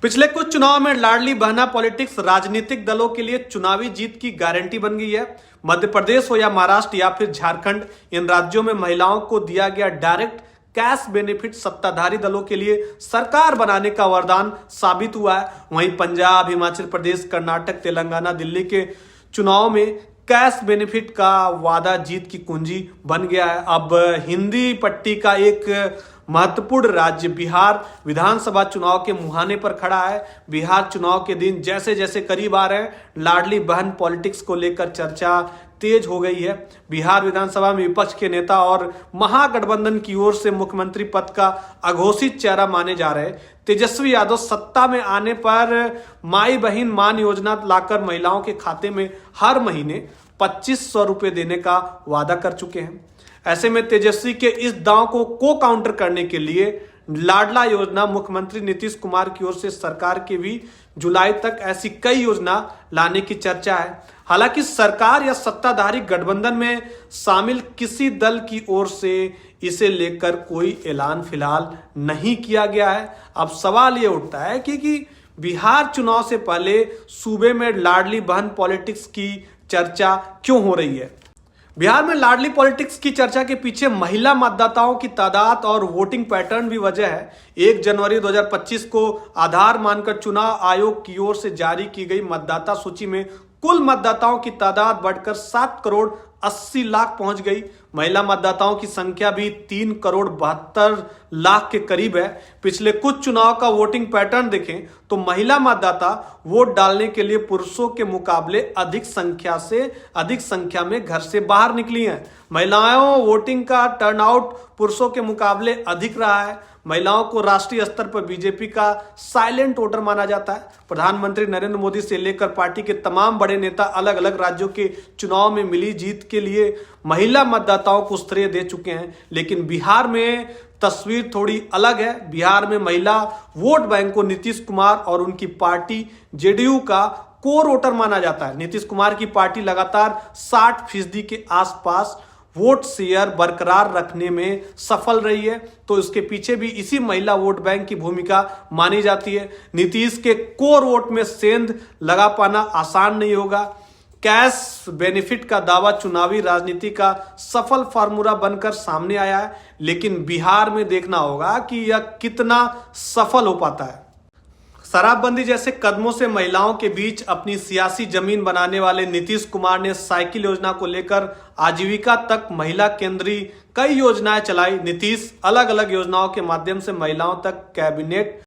पिछले कुछ चुनाव में लाडली बहना पॉलिटिक्स राजनीतिक दलों के लिए चुनावी जीत की गारंटी बन गई है। मध्य प्रदेश हो या महाराष्ट्र या फिर झारखंड, इन राज्यों में महिलाओं को दिया गया डायरेक्ट कैश बेनिफिट सत्ताधारी दलों के लिए सरकार बनाने का वरदान साबित हुआ है। वहीं पंजाब, हिमाचल प्रदेश, कर्नाटक, तेलंगाना, दिल्ली के चुनाव में कैश बेनिफिट का वादा जीत की कुंजी बन गया है। अब हिंदी पट्टी का एक महत्वपूर्ण राज्य बिहार विधानसभा चुनाव के मुहाने पर खड़ा है। बिहार चुनाव के दिन जैसे जैसे करीब आ रहे हैं, लाडली बहन पॉलिटिक्स को लेकर चर्चा तेज हो गई है। बिहार विधानसभा में विपक्ष के नेता और महागठबंधन की ओर से मुख्यमंत्री पद का अघोषित चेहरा माने जा रहे तेजस्वी यादव सत्ता में आने पर माई बहन मान योजना लाकर महिलाओं के खाते में हर महीने 2500 रुपए देने का वादा कर चुके हैं। ऐसे में तेजस्वी के इस दांव को काउंटर करने के लिए लाडला योजना मुख्यमंत्री नीतीश कुमार की ओर से सरकार के भी जुलाई तक ऐसी कई योजना लाने की चर्चा है। हालांकि सरकार या सत्ताधारी गठबंधन में शामिल किसी दल की ओर से इसे लेकर कोई ऐलान फिलहाल नहीं किया गया है। अब सवाल ये उठता है कि बिहार चुनाव से पहले सूबे में लाडली बहन पॉलिटिक्स की चर्चा क्यों हो रही है। बिहार में लाडली पॉलिटिक्स की चर्चा के पीछे महिला मतदाताओं की तादाद और वोटिंग पैटर्न भी वजह है। 1 जनवरी 2025 को आधार मानकर चुनाव आयोग की ओर से जारी की गई मतदाता सूची में कुल मतदाताओं की तादाद बढ़कर 7 करोड़ 80 लाख पहुंच गई। महिला मतदाताओं की संख्या भी 3 करोड़ 72 लाख के करीब है। पिछले कुछ चुनाव का वोटिंग पैटर्न देखें तो महिला मतदाता वोट डालने के लिए पुरुषों के मुकाबले अधिक संख्या में घर से बाहर निकली हैं। महिलाओं वोटिंग का टर्नआउट पुरुषों के मुकाबले अधिक रहा है। महिलाओं को राष्ट्रीय स्तर पर बीजेपी का साइलेंट वोटर माना जाता है। प्रधानमंत्री नरेंद्र मोदी से लेकर पार्टी के तमाम बड़े नेता अलग अलग राज्यों के चुनाव में मिली जीत के लिए महिला मतदाताओं को श्रेय दे चुके हैं। लेकिन बिहार में तस्वीर थोड़ी अलग है। बिहार में महिला वोट बैंक को नीतीश कुमार और उनकी पार्टी जेडीयू का कोर वोटर माना जाता है। नीतीश कुमार की पार्टी लगातार 60% के आसपास वोट शेयर बरकरार रखने में सफल रही है, तो इसके पीछे भी इसी महिला वोट बैंक की भूमिका मानी जाती है। नीतीश के कोर वोट में सेंध लगा पाना आसान नहीं होगा। कैश बेनिफिट का दावा चुनावी राजनीति का सफल फार्मूला बनकर सामने आया है, लेकिन बिहार में देखना होगा कि यह कितना सफल हो पाता है। शराबबंदी जैसे कदमों से महिलाओं के बीच अपनी सियासी जमीन बनाने वाले नीतीश कुमार ने साइकिल योजना को लेकर आजीविका तक महिला केंद्रीय कई योजनाएं चलाई। नीतीश अलग अलग योजनाओं के माध्यम से महिलाओं तक कैबिनेट